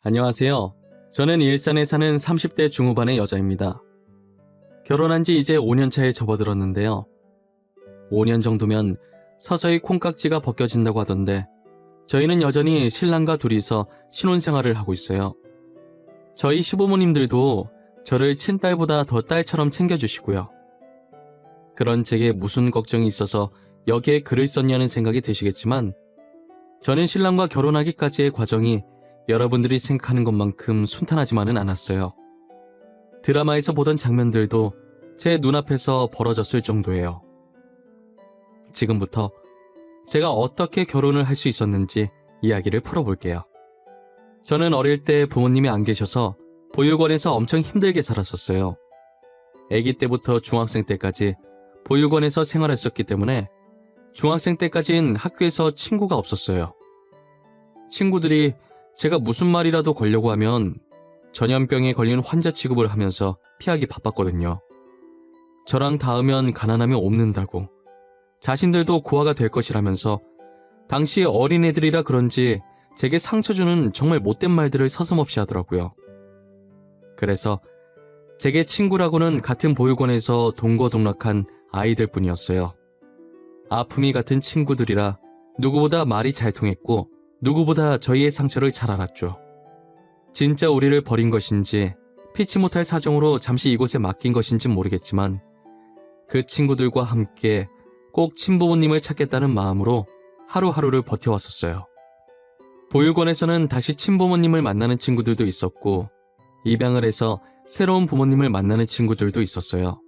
안녕하세요. 저는 일산에 사는 30대 중후반의 여자입니다. 결혼한 지 이제 5년 차에 접어들었는데요. 5년 정도면 서서히 콩깍지가 벗겨진다고 하던데 저희는 여전히 신랑과 둘이서 신혼생활을 하고 있어요. 저희 시부모님들도 저를 친딸보다 더 딸처럼 챙겨주시고요. 그런 제게 무슨 걱정이 있어서 여기에 글을 썼냐는 생각이 드시겠지만 저는 신랑과 결혼하기까지의 과정이 여러분들이 생각하는 것만큼 순탄하지만은 않았어요. 드라마에서 보던 장면들도 제 눈앞에서 벌어졌을 정도예요. 지금부터 제가 어떻게 결혼을 할 수 있었는지 이야기를 풀어볼게요. 저는 어릴 때 부모님이 안 계셔서 보육원에서 엄청 힘들게 살았었어요. 아기 때부터 중학생 때까지 보육원에서 생활했었기 때문에 중학생 때까진 학교에서 친구가 없었어요. 친구들이 제가 무슨 말이라도 걸려고 하면 전염병에 걸린 환자 취급을 하면서 피하기 바빴거든요. 저랑 닿으면 가난하면 옵는다고, 자신들도 고아가 될 것이라면서 당시 어린애들이라 그런지 제게 상처 주는 정말 못된 말들을 서슴없이 하더라고요. 그래서 제게 친구라고는 같은 보육원에서 동거동락한 아이들 뿐이었어요. 아픔이 같은 친구들이라 누구보다 말이 잘 통했고 누구보다 저희의 상처를 잘 알았죠. 진짜 우리를 버린 것인지 피치 못할 사정으로 잠시 이곳에 맡긴 것인지 모르겠지만 그 친구들과 함께 꼭 친부모님을 찾겠다는 마음으로 하루하루를 버텨왔었어요. 보육원에서는 다시 친부모님을 만나는 친구들도 있었고 입양을 해서 새로운 부모님을 만나는 친구들도 있었어요.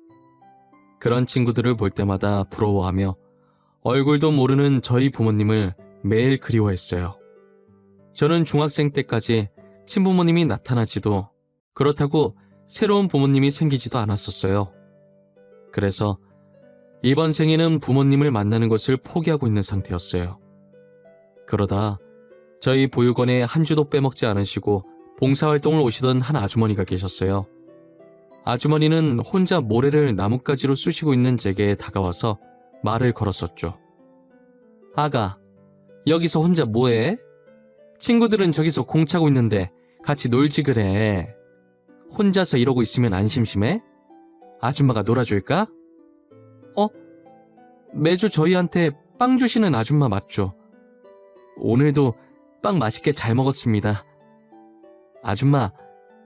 그런 친구들을 볼 때마다 부러워하며 얼굴도 모르는 저희 부모님을 매일 그리워했어요. 저는 중학생 때까지 친부모님이 나타나지도 그렇다고 새로운 부모님이 생기지도 않았었어요. 그래서 이번 생에는 부모님을 만나는 것을 포기하고 있는 상태였어요. 그러다 저희 보육원에 한 주도 빼먹지 않으시고 봉사활동을 오시던 한 아주머니가 계셨어요. 아주머니는 혼자 모래를 나뭇가지로 쑤시고 있는 제게 다가와서 말을 걸었었죠. 아가, 여기서 혼자 뭐해? 친구들은 저기서 공 차고 있는데 같이 놀지 그래. 혼자서 이러고 있으면 안 심심해? 아줌마가 놀아줄까? 매주 저희한테 빵 주시는 아줌마 맞죠? 오늘도 빵 맛있게 잘 먹었습니다. 아줌마,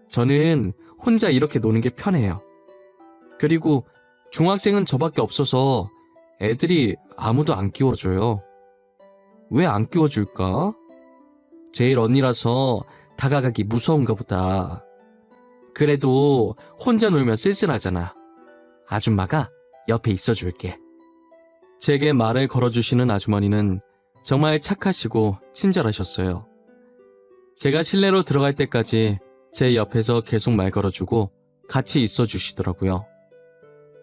저는 혼자 이렇게 노는 게 편해요. 그리고 중학생은 저밖에 없어서 애들이 아무도 안 끼워줘요. 왜 안 끼워줄까? 제일 언니라서 다가가기 무서운가 보다. 그래도 혼자 놀면 쓸쓸하잖아. 아줌마가 옆에 있어줄게. 제게 말을 걸어주시는 아주머니는 정말 착하시고 친절하셨어요. 제가 실내로 들어갈 때까지 제 옆에서 계속 말 걸어주고 같이 있어주시더라고요.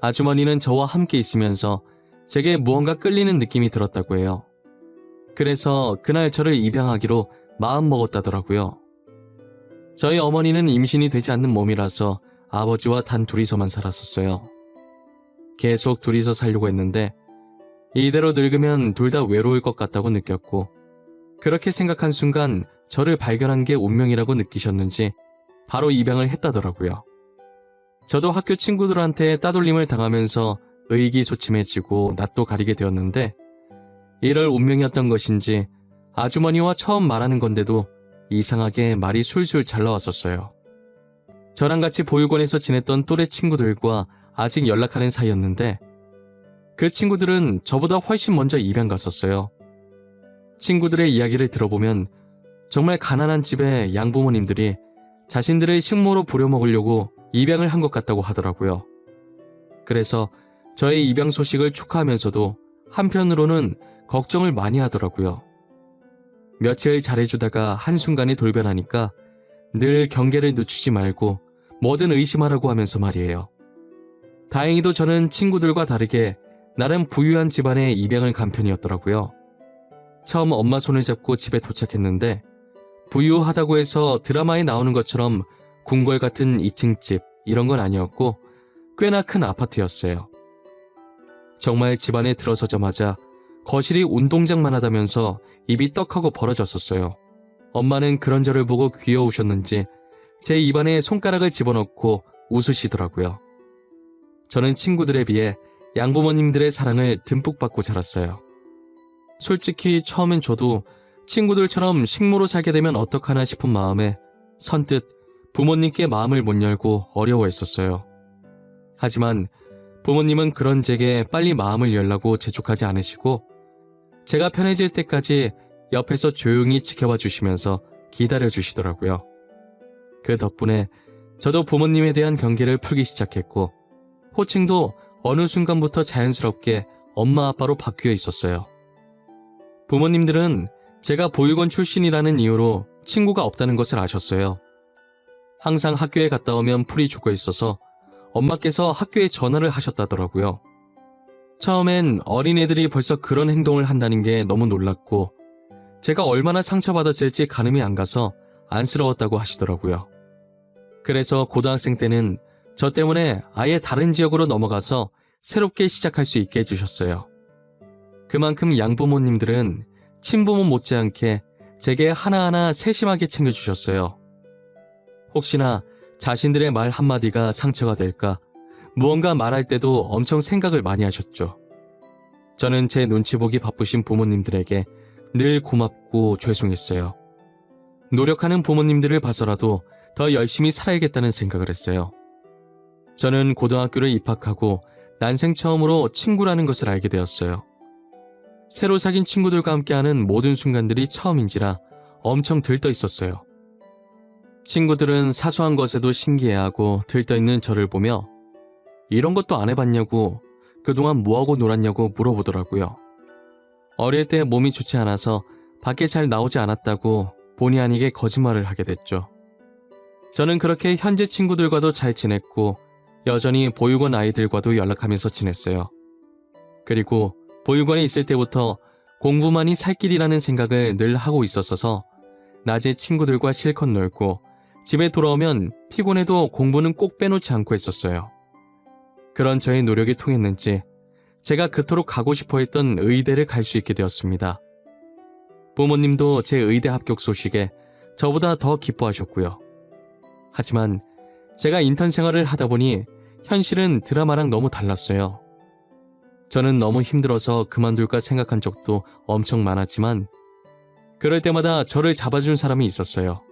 아주머니는 저와 함께 있으면서 제게 무언가 끌리는 느낌이 들었다고 해요. 그래서 그날 저를 입양하기로 마음먹었다더라고요. 저희 어머니는 임신이 되지 않는 몸이라서 아버지와 단 둘이서만 살았었어요. 계속 둘이서 살려고 했는데 이대로 늙으면 둘 다 외로울 것 같다고 느꼈고 그렇게 생각한 순간 저를 발견한 게 운명이라고 느끼셨는지 바로 입양을 했다더라고요. 저도 학교 친구들한테 따돌림을 당하면서 의기소침해지고 낯도 가리게 되었는데 이럴 운명이었던 것인지 아주머니와 처음 말하는 건데도 이상하게 말이 술술 잘 나왔었어요. 저랑 같이 보육원에서 지냈던 또래 친구들과 아직 연락하는 사이였는데 그 친구들은 저보다 훨씬 먼저 입양 갔었어요. 친구들의 이야기를 들어보면 정말 가난한 집의 양부모님들이 자신들의 식모로 부려먹으려고 입양을 한 것 같다고 하더라고요. 그래서 저의 입양 소식을 축하하면서도 한편으로는 걱정을 많이 하더라고요. 며칠 잘해주다가 한순간에 돌변하니까 늘 경계를 늦추지 말고 뭐든 의심하라고 하면서 말이에요. 다행히도 저는 친구들과 다르게 나름 부유한 집안에 입양을 간 편이었더라고요. 처음 엄마 손을 잡고 집에 도착했는데 부유하다고 해서 드라마에 나오는 것처럼 궁궐 같은 2층 집 이런 건 아니었고 꽤나 큰 아파트였어요. 정말 집안에 들어서자마자 거실이 운동장만 하다면서 입이 떡하고 벌어졌었어요. 엄마는 그런 저를 보고 귀여우셨는지 제 입안에 손가락을 집어넣고 웃으시더라고요. 저는 친구들에 비해 양부모님들의 사랑을 듬뿍 받고 자랐어요. 솔직히 처음엔 저도 친구들처럼 식모로 살게 되면 어떡하나 싶은 마음에 선뜻 부모님께 마음을 못 열고 어려워했었어요. 하지만 부모님은 그런 제게 빨리 마음을 열라고 재촉하지 않으시고 제가 편해질 때까지 옆에서 조용히 지켜봐 주시면서 기다려 주시더라고요. 그 덕분에 저도 부모님에 대한 경계를 풀기 시작했고 호칭도 어느 순간부터 자연스럽게 엄마 아빠로 바뀌어 있었어요. 부모님들은 제가 보육원 출신이라는 이유로 친구가 없다는 것을 아셨어요. 항상 학교에 갔다 오면 풀이 죽어 있어서 엄마께서 학교에 전화를 하셨다더라고요. 처음엔 어린애들이 벌써 그런 행동을 한다는 게 너무 놀랐고 제가 얼마나 상처받았을지 가늠이 안 가서 안쓰러웠다고 하시더라고요. 그래서 고등학생 때는 저 때문에 아예 다른 지역으로 넘어가서 새롭게 시작할 수 있게 해주셨어요. 그만큼 양부모님들은 친부모 못지않게 제게 하나하나 세심하게 챙겨주셨어요. 혹시나 자신들의 말 한마디가 상처가 될까 무언가 말할 때도 엄청 생각을 많이 하셨죠. 저는 제 눈치 보기 바쁘신 부모님들에게 늘 고맙고 죄송했어요. 노력하는 부모님들을 봐서라도 더 열심히 살아야겠다는 생각을 했어요. 저는 고등학교를 입학하고 난생 처음으로 친구라는 것을 알게 되었어요. 새로 사귄 친구들과 함께하는 모든 순간들이 처음인지라 엄청 들떠 있었어요. 친구들은 사소한 것에도 신기해하고 들떠있는 저를 보며 이런 것도 안 해봤냐고 그동안 뭐하고 놀았냐고 물어보더라고요. 어릴 때 몸이 좋지 않아서 밖에 잘 나오지 않았다고 본의 아니게 거짓말을 하게 됐죠. 저는 그렇게 현재 친구들과도 잘 지냈고 여전히 보육원 아이들과도 연락하면서 지냈어요. 그리고 보육원에 있을 때부터 공부만이 살 길이라는 생각을 늘 하고 있었어서 낮에 친구들과 실컷 놀고 집에 돌아오면 피곤해도 공부는 꼭 빼놓지 않고 했었어요. 그런 저의 노력이 통했는지 제가 그토록 가고 싶어 했던 의대를 갈 수 있게 되었습니다. 부모님도 제 의대 합격 소식에 저보다 더 기뻐하셨고요. 하지만 제가 인턴 생활을 하다 보니 현실은 드라마랑 너무 달랐어요. 저는 너무 힘들어서 그만둘까 생각한 적도 엄청 많았지만 그럴 때마다 저를 잡아준 사람이 있었어요.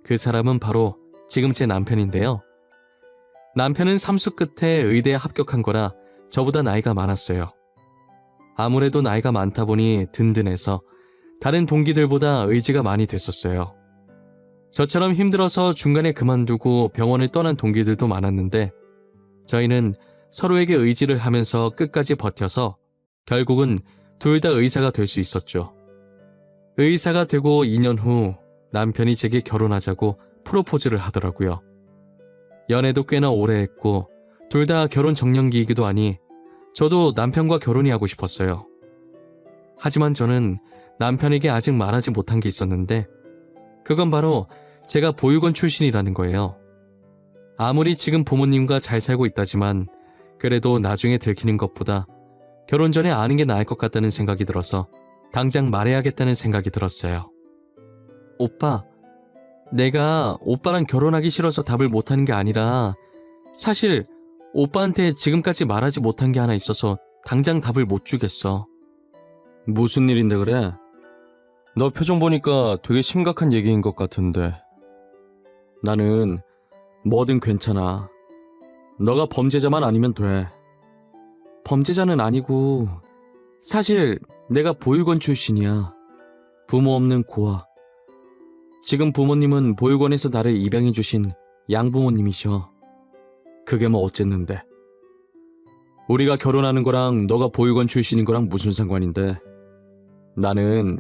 그 사람은 바로 지금 제 남편인데요. 남편은 삼수 끝에 의대에 합격한 거라 저보다 나이가 많았어요. 아무래도 나이가 많다 보니 든든해서 다른 동기들보다 의지가 많이 됐었어요. 저처럼 힘들어서 중간에 그만두고 병원을 떠난 동기들도 많았는데 저희는 서로에게 의지를 하면서 끝까지 버텨서 결국은 둘 다 의사가 될 수 있었죠. 의사가 되고 2년 후 남편이 제게 결혼하자고 프로포즈를 하더라고요. 연애도 꽤나 오래 했고 둘 다 결혼 정년기이기도 하니 저도 남편과 결혼이 하고 싶었어요. 하지만 저는 남편에게 아직 말하지 못한 게 있었는데 그건 바로 제가 보육원 출신이라는 거예요. 아무리 지금 부모님과 잘 살고 있다지만 그래도 나중에 들키는 것보다 결혼 전에 아는 게 나을 것 같다는 생각이 들어서 당장 말해야겠다는 생각이 들었어요. 오빠, 내가 오빠랑 결혼하기 싫어서 답을 못하는 게 아니라 사실 오빠한테 지금까지 말하지 못한 게 하나 있어서 당장 답을 못 주겠어. 무슨 일인데 그래? 너 표정 보니까 되게 심각한 얘기인 것 같은데. 나는 뭐든 괜찮아. 너가 범죄자만 아니면 돼. 범죄자는 아니고 사실 내가 보육원 출신이야. 부모 없는 고아. 지금 부모님은 보육원에서 나를 입양해 주신 양부모님이셔. 그게 뭐 어쨌는데. 우리가 결혼하는 거랑 너가 보육원 출신인 거랑 무슨 상관인데. 나는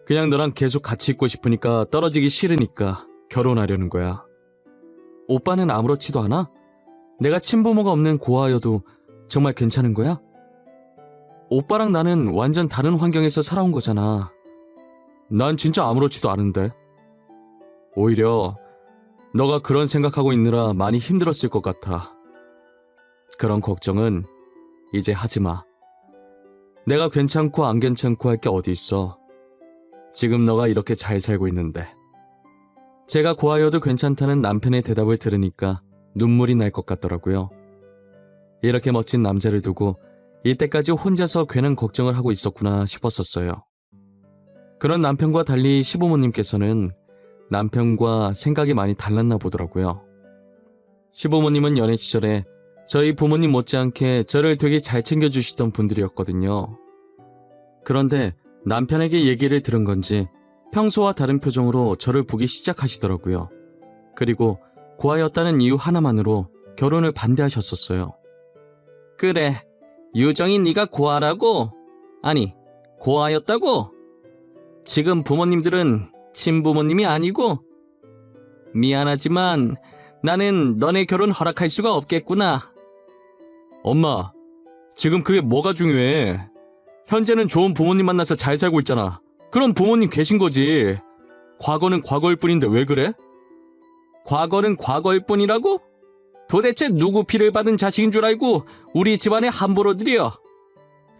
그냥 너랑 계속 같이 있고 싶으니까 떨어지기 싫으니까 결혼하려는 거야. 오빠는 아무렇지도 않아? 내가 친부모가 없는 고아여도 정말 괜찮은 거야? 오빠랑 나는 완전 다른 환경에서 살아온 거잖아. 난 진짜 아무렇지도 않은데. 오히려 너가 그런 생각하고 있느라 많이 힘들었을 것 같아. 그런 걱정은 이제 하지 마. 내가 괜찮고 안 괜찮고 할 게 어디 있어. 지금 너가 이렇게 잘 살고 있는데. 제가 고아여도 괜찮다는 남편의 대답을 들으니까 눈물이 날 것 같더라고요. 이렇게 멋진 남자를 두고 이때까지 혼자서 괜한 걱정을 하고 있었구나 싶었었어요. 그런 남편과 달리 시부모님께서는 남편과 생각이 많이 달랐나 보더라고요. 시부모님은 연애 시절에 저희 부모님 못지않게 저를 되게 잘 챙겨주시던 분들이었거든요. 그런데 남편에게 얘기를 들은 건지 평소와 다른 표정으로 저를 보기 시작하시더라고요. 그리고 고아였다는 이유 하나만으로 결혼을 반대하셨었어요. 그래, 유정이 네가 고아라고? 아니, 고아였다고? 지금 부모님들은 친부모님이 아니고? 미안하지만 나는 너네 결혼 허락할 수가 없겠구나. 엄마, 지금 그게 뭐가 중요해? 현재는 좋은 부모님 만나서 잘 살고 있잖아. 그럼 부모님 계신 거지. 과거는 과거일 뿐인데 왜 그래? 과거는 과거일 뿐이라고? 도대체 누구 피를 받은 자식인 줄 알고 우리 집안에 함부로 들여?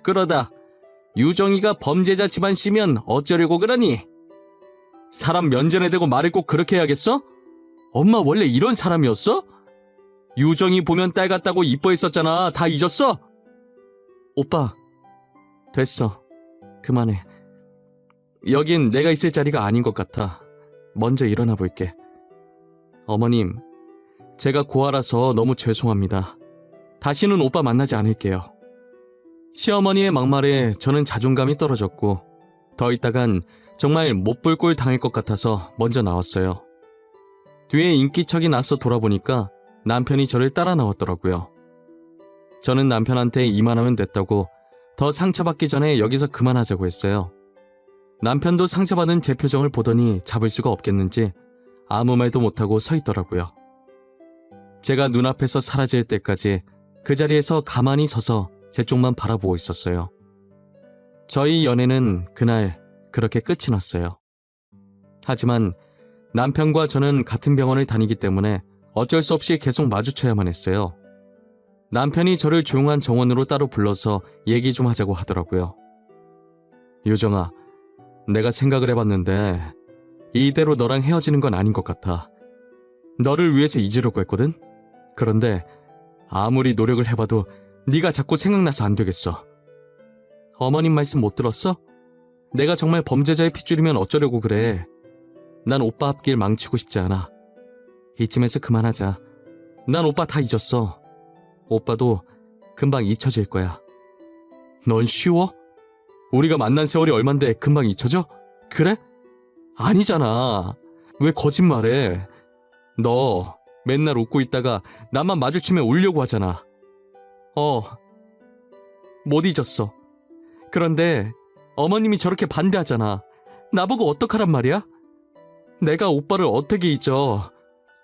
그러다 유정이가 범죄자 집안 씨면 어쩌려고 그러니? 사람 면전에 대고 말을 꼭 그렇게 해야겠어? 엄마 원래 이런 사람이었어? 유정이 보면 딸 같다고 이뻐했었잖아. 다 잊었어? 오빠, 됐어. 그만해. 여긴 내가 있을 자리가 아닌 것 같아. 먼저 일어나 볼게. 어머님, 제가 고아라서 너무 죄송합니다. 다시는 오빠 만나지 않을게요. 시어머니의 막말에 저는 자존감이 떨어졌고 더 있다간 정말 못 볼 꼴 당할 것 같아서 먼저 나왔어요. 뒤에 인기척이 나서 돌아보니까 남편이 저를 따라 나왔더라고요. 저는 남편한테 이만하면 됐다고 더 상처받기 전에 여기서 그만하자고 했어요. 남편도 상처받은 제 표정을 보더니 잡을 수가 없겠는지 아무 말도 못하고 서 있더라고요. 제가 눈앞에서 사라질 때까지 그 자리에서 가만히 서서 제 쪽만 바라보고 있었어요. 저희 연애는 그날 그렇게 끝이 났어요. 하지만 남편과 저는 같은 병원을 다니기 때문에 어쩔 수 없이 계속 마주쳐야만 했어요. 남편이 저를 조용한 정원으로 따로 불러서 얘기 좀 하자고 하더라고요. 유정아, 내가 생각을 해봤는데 이대로 너랑 헤어지는 건 아닌 것 같아. 너를 위해서 잊으려고 했거든? 그런데 아무리 노력을 해봐도 네가 자꾸 생각나서 안 되겠어. 어머님 말씀 못 들었어? 내가 정말 범죄자의 핏줄이면 어쩌려고 그래. 난 오빠 앞길 망치고 싶지 않아. 이쯤에서 그만하자. 난 오빠 다 잊었어. 오빠도 금방 잊혀질 거야. 넌 쉬워? 우리가 만난 세월이 얼만데 금방 잊혀져? 그래? 아니잖아. 왜 거짓말해? 너 맨날 웃고 있다가 나만 마주치면 울려고 하잖아. 못 잊었어. 그런데 어머님이 저렇게 반대하잖아. 나보고 어떡하란 말이야? 내가 오빠를 어떻게 잊어.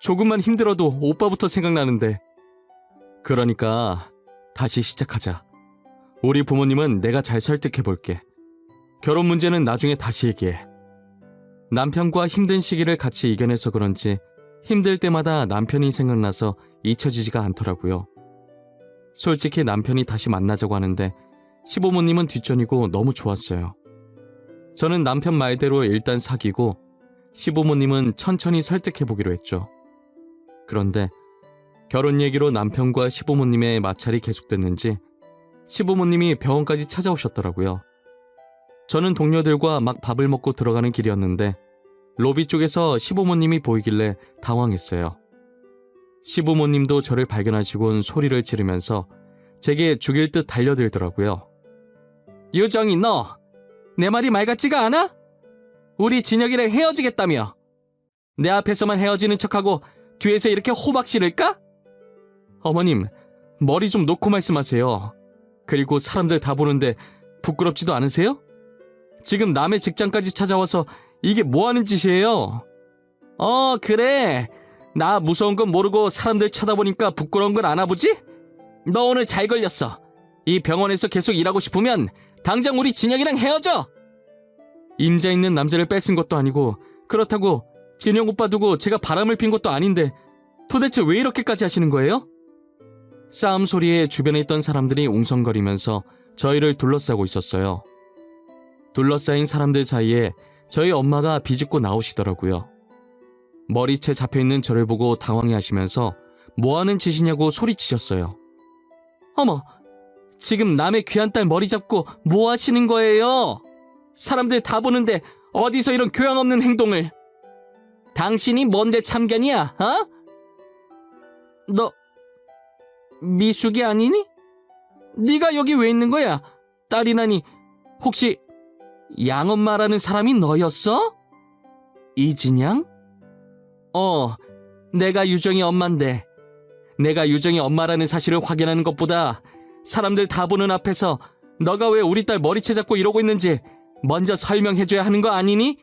조금만 힘들어도 오빠부터 생각나는데. 그러니까 다시 시작하자. 우리 부모님은 내가 잘 설득해볼게. 결혼 문제는 나중에 다시 얘기해. 남편과 힘든 시기를 같이 이겨내서 그런지 힘들 때마다 남편이 생각나서 잊혀지지가 않더라고요. 솔직히 남편이 다시 만나자고 하는데 시부모님은 뒷전이고 너무 좋았어요. 저는 남편 말대로 일단 사귀고 시부모님은 천천히 설득해보기로 했죠. 그런데 결혼 얘기로 남편과 시부모님의 마찰이 계속됐는지 시부모님이 병원까지 찾아오셨더라고요. 저는 동료들과 막 밥을 먹고 들어가는 길이었는데 로비 쪽에서 시부모님이 보이길래 당황했어요. 시부모님도 저를 발견하시곤 소리를 지르면서 제게 죽일 듯 달려들더라고요. 유정이, 너 내 말이 말 같지가 않아? 우리 진혁이랑 헤어지겠다며. 내 앞에서만 헤어지는 척하고 뒤에서 이렇게 호박 씨를까? 어머님, 머리 좀 놓고 말씀하세요. 그리고 사람들 다 보는데 부끄럽지도 않으세요? 지금 남의 직장까지 찾아와서 이게 뭐 하는 짓이에요? 그래. 나 무서운 건 모르고 사람들 쳐다보니까 부끄러운 건 아나 보지? 너 오늘 잘 걸렸어. 이 병원에서 계속 일하고 싶으면 당장 우리 진혁이랑 헤어져. 임자 있는 남자를 뺏은 것도 아니고 그렇다고 진혁 오빠 두고 제가 바람을 핀 것도 아닌데 도대체 왜 이렇게까지 하시는 거예요? 싸움 소리에 주변에 있던 사람들이 웅성거리면서 저희를 둘러싸고 있었어요. 둘러싸인 사람들 사이에 저희 엄마가 비집고 나오시더라고요. 머리채 잡혀있는 저를 보고 당황해하시면서 뭐하는 짓이냐고 소리치셨어요. 어머, 지금 남의 귀한 딸 머리 잡고 뭐 하시는 거예요? 사람들 다 보는데 어디서 이런 교양 없는 행동을. 당신이 뭔데 참견이야, 어? 너 미숙이 아니니? 네가 여기 왜 있는 거야? 딸이라니 혹시 양엄마라는 사람이 너였어? 이진양? 내가 유정이 엄마인데 내가 유정이 엄마라는 사실을 확인하는 것보다 사람들 다 보는 앞에서 너가 왜 우리 딸 머리채 잡고 이러고 있는지 먼저 설명해줘야 하는 거 아니니?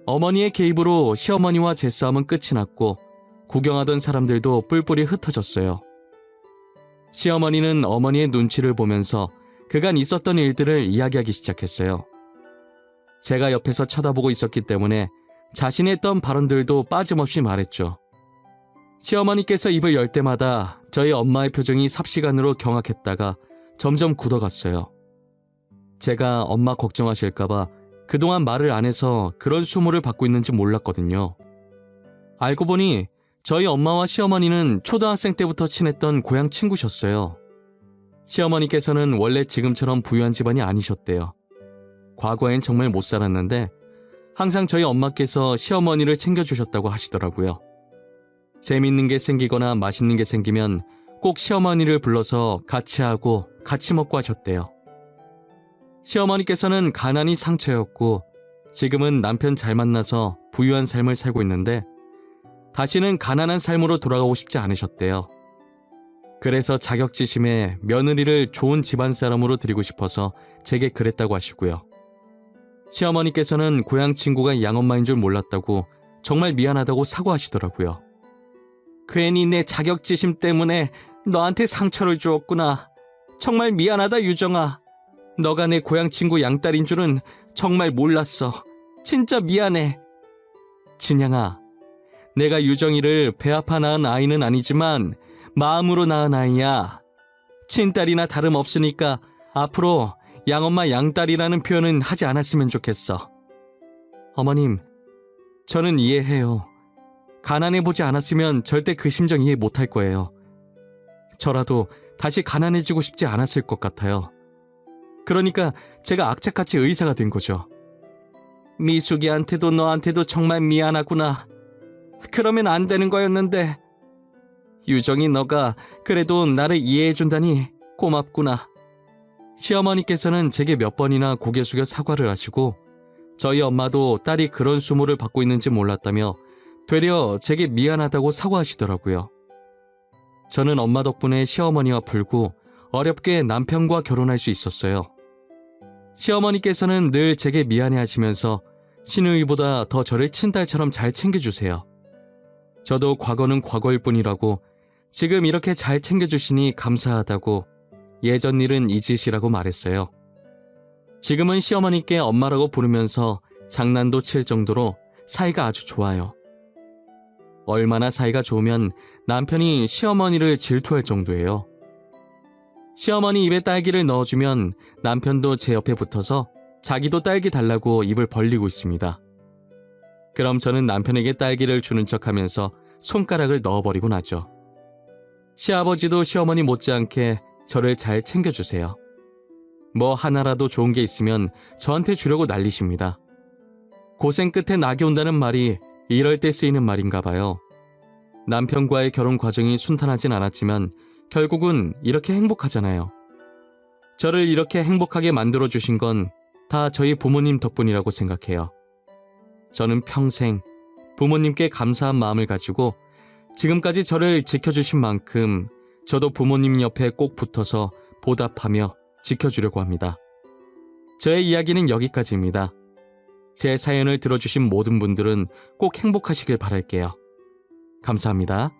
어머니의 개입으로 시어머니와 제 싸움은 끝이 났고 구경하던 사람들도 뿔뿔이 흩어졌어요. 시어머니는 어머니의 눈치를 보면서 그간 있었던 일들을 이야기하기 시작했어요. 제가 옆에서 쳐다보고 있었기 때문에 자신이 했던 발언들도 빠짐없이 말했죠. 시어머니께서 입을 열 때마다 저희 엄마의 표정이 삽시간으로 경악했다가 점점 굳어갔어요. 제가 엄마 걱정하실까봐 그동안 말을 안 해서 그런 수모를 받고 있는지 몰랐거든요. 알고 보니 저희 엄마와 시어머니는 초등학생 때부터 친했던 고향 친구셨어요. 시어머니께서는 원래 지금처럼 부유한 집안이 아니셨대요. 과거엔 정말 못 살았는데 항상 저희 엄마께서 시어머니를 챙겨주셨다고 하시더라고요. 재밌는 게 생기거나 맛있는 게 생기면 꼭 시어머니를 불러서 같이 하고 같이 먹고 하셨대요. 시어머니께서는 가난이 상처였고 지금은 남편 잘 만나서 부유한 삶을 살고 있는데 다시는 가난한 삶으로 돌아가고 싶지 않으셨대요. 그래서 자격지심에 며느리를 좋은 집안 사람으로 드리고 싶어서 제게 그랬다고 하시고요. 시어머니께서는 고향 친구가 양엄마인 줄 몰랐다고 정말 미안하다고 사과하시더라고요. 괜히 내 자격지심 때문에 너한테 상처를 주었구나. 정말 미안하다 유정아. 너가 내 고향 친구 양딸인 줄은 정말 몰랐어. 진짜 미안해. 진양아, 내가 유정이를 배 아파 낳은 아이는 아니지만 마음으로 낳은 아이야. 친딸이나 다름없으니까 앞으로 양엄마 양딸이라는 표현은 하지 않았으면 좋겠어. 어머님, 저는 이해해요. 가난해보지 않았으면 절대 그 심정 이해 못할 거예요. 저라도 다시 가난해지고 싶지 않았을 것 같아요. 그러니까 제가 악착같이 의사가 된 거죠. 미숙이한테도 너한테도 정말 미안하구나. 그러면 안 되는 거였는데. 유정이 너가 그래도 나를 이해해준다니 고맙구나. 시어머니께서는 제게 몇 번이나 고개 숙여 사과를 하시고 저희 엄마도 딸이 그런 수모를 받고 있는지 몰랐다며 되려 제게 미안하다고 사과하시더라고요. 저는 엄마 덕분에 시어머니와 풀고 어렵게 남편과 결혼할 수 있었어요. 시어머니께서는 늘 제게 미안해하시면서 시누이보다 더 저를 친딸처럼 잘 챙겨주세요. 저도 과거는 과거일 뿐이라고 지금 이렇게 잘 챙겨주시니 감사하다고 예전 일은 잊으시라고 말했어요. 지금은 시어머니께 엄마라고 부르면서 장난도 칠 정도로 사이가 아주 좋아요. 얼마나 사이가 좋으면 남편이 시어머니를 질투할 정도예요. 시어머니 입에 딸기를 넣어주면 남편도 제 옆에 붙어서 자기도 딸기 달라고 입을 벌리고 있습니다. 그럼 저는 남편에게 딸기를 주는 척하면서 손가락을 넣어버리고 나죠. 시아버지도 시어머니 못지않게 저를 잘 챙겨주세요. 뭐 하나라도 좋은 게 있으면 저한테 주려고 난리십니다. 고생 끝에 낙이 온다는 말이 이럴 때 쓰이는 말인가 봐요. 남편과의 결혼 과정이 순탄하진 않았지만 결국은 이렇게 행복하잖아요. 저를 이렇게 행복하게 만들어주신 건 다 저희 부모님 덕분이라고 생각해요. 저는 평생 부모님께 감사한 마음을 가지고 지금까지 저를 지켜주신 만큼 저도 부모님 옆에 꼭 붙어서 보답하며 지켜주려고 합니다. 저의 이야기는 여기까지입니다. 제 사연을 들어주신 모든 분들은 꼭 행복하시길 바랄게요. 감사합니다.